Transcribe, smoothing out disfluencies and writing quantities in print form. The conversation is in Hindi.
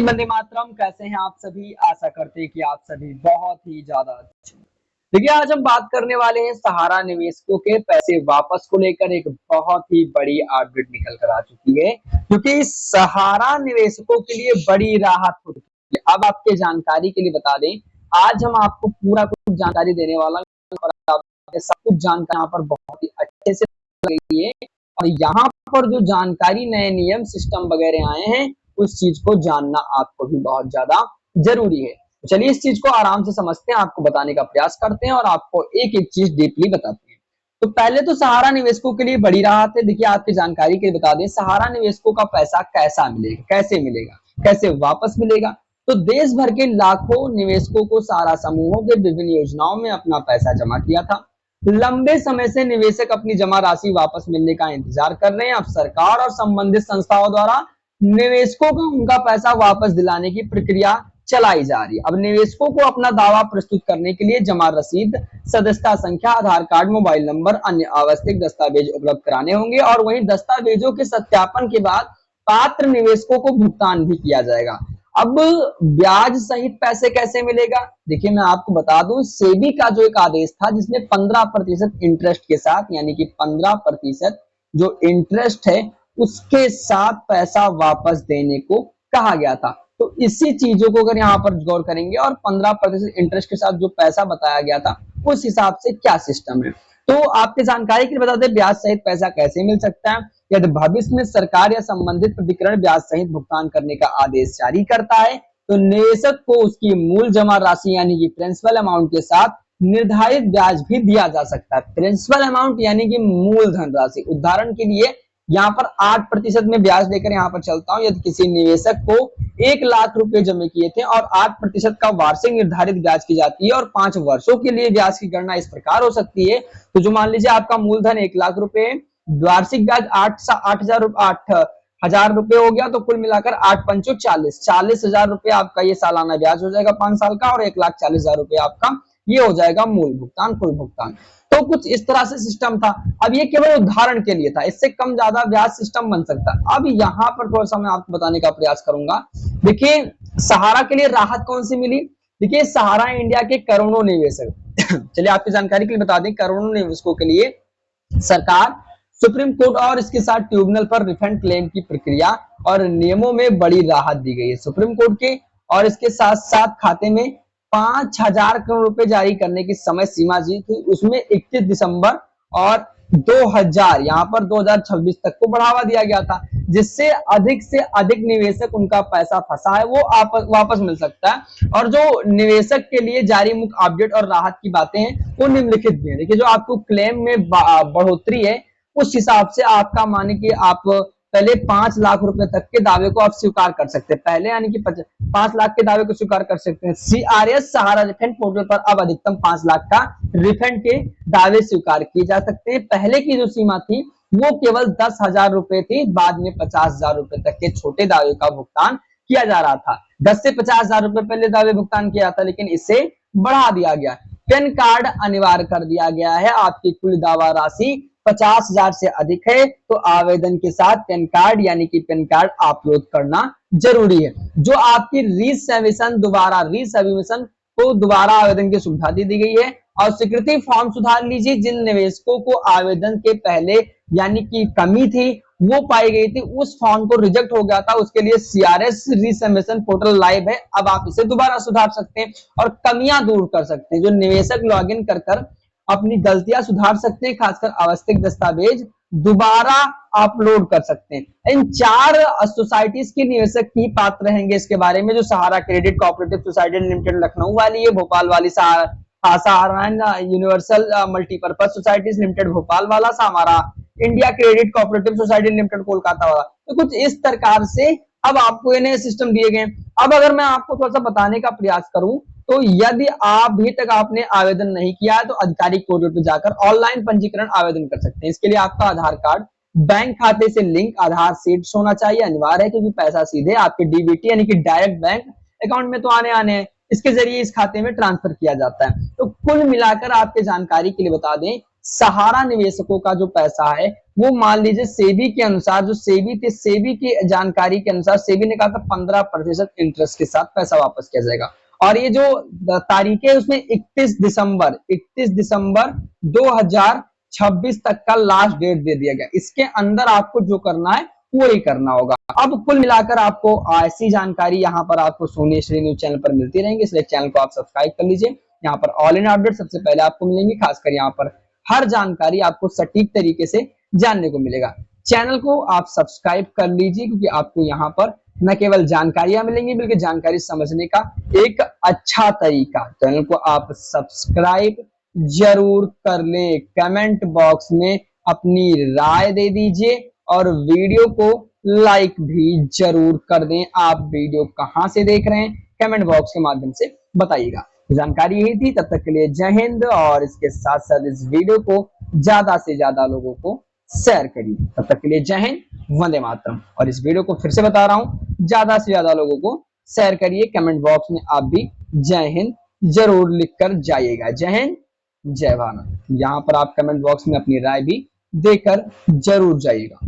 वंदे मातरम। कैसे हैं आप सभी? आशा करते हैं कि आप सभी बहुत ही ज्यादा अच्छे हैं। देखिए, आज हम बात करने वाले हैं सहारा निवेशकों के पैसे वापस को लेकर। एक बहुत ही बड़ी अपडेट निकल कर आ चुकी है, क्योंकि सहारा निवेशकों के लिए बड़ी राहत हो चुकी है। अब आपके जानकारी के लिए बता दें, आज हम आपको पूरा कुछ जानकारी देने वाला हूं और आपको सब कुछ जानकारी यहाँ पर बहुत ही अच्छे से लगी है। और यहाँ पर जो जानकारी, नए नियम, सिस्टम वगैरह आए हैं, उस चीज को जानना आपको भी बहुत ज्यादा जरूरी है। चलिए इस चीज को आराम से समझते हैं, आपको बताने का प्रयास करते हैं और आपको एक एक चीज डीपली बताते हैं। तो पहले तो सहारा निवेशकों के लिए बड़ी राहत है। देखिए, आपकी जानकारी के लिए बता दें, सहारा निवेशकों का पैसा कैसा मिलेगा, कैसे मिलेगा, कैसे वापस मिलेगा। तो देश भर के लाखों निवेशकों को सहारा समूहों के विभिन्न योजनाओं में अपना पैसा जमा किया था। लंबे समय से निवेशक अपनी जमा राशि वापस मिलने का इंतजार कर रहे हैं। अब सरकार और संबंधित संस्थाओं द्वारा निवेशकों को उनका पैसा वापस दिलाने की प्रक्रिया चलाई जा रही है। अब निवेशकों को अपना दावा प्रस्तुत करने के लिए जमा रसीद, सदस्यता संख्या, आधार कार्ड, मोबाइल नंबर, अन्य आवश्यक दस्तावेज उपलब्ध कराने होंगे और वहीं दस्तावेजों के सत्यापन के बाद पात्र निवेशकों को भुगतान भी किया जाएगा। अब ब्याज सहित पैसे कैसे मिलेगा? देखिए, मैं आपको बता दूं, सेबी का जो एक आदेश था जिसमें 15% इंटरेस्ट के साथ, यानी कि 15% जो इंटरेस्ट है उसके साथ पैसा वापस देने को कहा गया था। तो इसी चीजों को अगर यहाँ पर गौर करेंगे और 15% इंटरेस्ट के साथ जो पैसा बताया गया था, उस हिसाब से क्या सिस्टम है। तो आपके जानकारी के लिए बता दें, ब्याज सहित पैसा कैसे मिल सकता है। यदि भविष्य में सरकार या संबंधित प्राधिकरण ब्याज सहित भुगतान करने का आदेश जारी करता है, तो निवेशक को उसकी मूल जमा राशि यानी कि प्रिंसिपल अमाउंट के साथ निर्धारित ब्याज भी दिया जा सकता है। प्रिंसिपल अमाउंट यानी कि मूल धनराशि। उदाहरण के लिए यहाँ पर 8% में ब्याज लेकर यहाँ पर चलता हूं। यदि किसी निवेशक को 1,00,000 रुपए जमा किए थे और 8% का वार्षिक निर्धारित ब्याज की जाती है और 5 वर्षों के लिए ब्याज की गणना इस प्रकार हो सकती है। तो जो मान लीजिए आपका मूलधन 1,00,000 रुपए, वार्षिक ब्याज 8,000 रुपए हो गया, तो कुल मिलाकर 8 पंचो 40,000 रुपए आपका ये सालाना ब्याज हो जाएगा 5 साल का, और 1,40,000 रुपए आपका ये हो जाएगा मूल भुगतान, कुल भुगतान। तो कुछ इस तरह से सिस्टम था। अब ये केवल उदाहरण के लिए था, इससे कम ज्यादा ब्याज सिस्टम बन सकता है। अब यहाँ पर थोड़ा सा मैं आपको बताने का प्रयास करूंगा। देखिए, सहारा के लिए राहत कौन सी मिली। देखिए, सहारा इंडिया के करोड़ों निवेशक चलिए आपकी जानकारी के लिए बता दें, करोड़ों निवेशकों के लिए सरकार, सुप्रीम कोर्ट और इसके साथ ट्रिब्यूनल पर रिफंड क्लेम की प्रक्रिया और नियमों में बड़ी राहत दी गई है। सुप्रीम कोर्ट के और इसके साथ साथ खाते में 5,000 करोड़ रुपए जारी करने की समय सीमा जी थी, उसमें 31 दिसंबर और 2000 यहाँ पर 2026 तक को बढ़ावा दिया गया था, जिससे अधिक से अधिक निवेशक उनका पैसा फंसा है वो वापस मिल सकता है। और जो निवेशक के लिए जारी मुख्य अपडेट और राहत की बातें हैं वो निम्नलिखित भी है। देखिए, जो आपको क्लेम में बढ़ोतरी है, उस हिसाब से आपका माने कि आप पहले 5 लाख रुपए तक के दावे को आप स्वीकार कर सकते हैं, पहले यानी कि 5 लाख के दावे को स्वीकार कर सकते हैं। सीआरएस सहारा रिफंड पोर्टल पर अब अधिकतम 5 लाख का रिफंड के दावे स्वीकार किए जा सकते हैं। पहले की जो सीमा थी वो केवल 10,000 रुपए थी, बाद में 50,000 रुपए तक के छोटे दावे का भुगतान किया जा रहा था। 10 से 50,000 रुपए पहले दावे भुगतान किया था, लेकिन इसे बढ़ा दिया गया। पैन कार्ड अनिवार्य कर दिया गया है। आपकी कुल दावा राशि 50,000 से अधिक है तो आवेदन के साथ पैन कार्ड यानी कि पैन कार्ड अपलोड करना जरूरी है। जो आपकी रीसबमिशन को दोबारा आवेदन की सुविधा दी गई है। और स्वीकृति फॉर्म सुधार लीजिए, जिन निवेशकों को आवेदन के पहले यानी कि कमी थी वो पाई गई थी, उस फॉर्म को रिजेक्ट हो गया था, उसके लिए सीआरएस रीसबमिशन पोर्टल लाइव है। अब आप इसे दोबारा सुधार सकते हैं और कमियां दूर कर सकते हैं। जो निवेशक लॉगिन कर अपनी गलतियां सुधार सकते हैं, खासकर आवश्यक दस्तावेज दोबारा अपलोड कर सकते हैं। इन 4 सोसाइटीज के निवेशक ही पात्र रहेंगे इसके बारे में, जो Sahara credit cooperative society limited Lucknow वाली है, भोपाल वाली Sahara universal multipurpose societies limited Bhopal वाला, हमारा India credit cooperative society limited Kolkata वाला। तो कुछ इस प्रकार से अब आपको इन्हें सिस्टम दिए गए। अब अगर मैं आपको थोड़ा सा बताने का प्रयास करूं, तो यदि अभी तक आपने आवेदन नहीं किया है तो आधिकारिक पोर्टल पर जाकर ऑनलाइन पंजीकरण आवेदन कर सकते हैं। इसके लिए आपका आधार कार्ड बैंक खाते से लिंक आधार सीट होना चाहिए, अनिवार्य है, क्योंकि पैसा सीधे आपके डीबीटी यानी कि डायरेक्ट बैंक अकाउंट में तो आने हैं, इसके जरिए इस खाते में ट्रांसफर किया जाता है। तो कुल मिलाकर आपके जानकारी के लिए बता दें, सहारा निवेशकों का जो पैसा है वो मान लीजिए सेबी के अनुसार, जो सेबी थी, सेबी की जानकारी के अनुसार सेबी ने कहा था 15% इंटरेस्ट के साथ पैसा वापस किया जाएगा। और ये जो तारीख है उसमें 31 दिसंबर 2026 तक का लास्ट डेट दे दिया गया। इसके अंदर आपको जो करना है वो ही करना होगा। अब कुल मिलाकर आपको ऐसी जानकारी यहाँ पर आपको सोनी श्री न्यूज चैनल पर मिलती रहेंगी, इसलिए चैनल को आप सब्सक्राइब कर लीजिए। यहाँ पर ऑल इन अपडेट सबसे पहले आपको मिलेंगी, खासकर यहाँ पर हर जानकारी आपको सटीक तरीके से जानने को मिलेगा। चैनल को आप सब्सक्राइब कर लीजिए, क्योंकि आपको यहाँ पर न केवल जानकारियां मिलेंगी बल्कि जानकारी समझने का एक अच्छा तरीका। चैनल को आप सब्सक्राइब जरूर कर ले, कमेंट बॉक्स में अपनी राय दे दीजिए और वीडियो को लाइक भी जरूर कर दें। आप वीडियो कहां से देख रहे हैं कमेंट बॉक्स के माध्यम से बताइएगा। जानकारी यही थी, तब तक के लिए जय हिंद। और इसके साथ साथ इस वीडियो को ज्यादा से ज्यादा लोगों को शेयर करिए। तब तक के लिए जय हिंद, वंदे मातरम। और इस वीडियो को फिर से बता रहा हूं, ज्यादा से ज्यादा लोगों को शेयर करिए। कमेंट बॉक्स में आप भी जय हिंद जरूर लिखकर जाइएगा। जय हिंद, जय भारत। यहाँ पर आप कमेंट बॉक्स में अपनी राय भी देकर जरूर जाइएगा।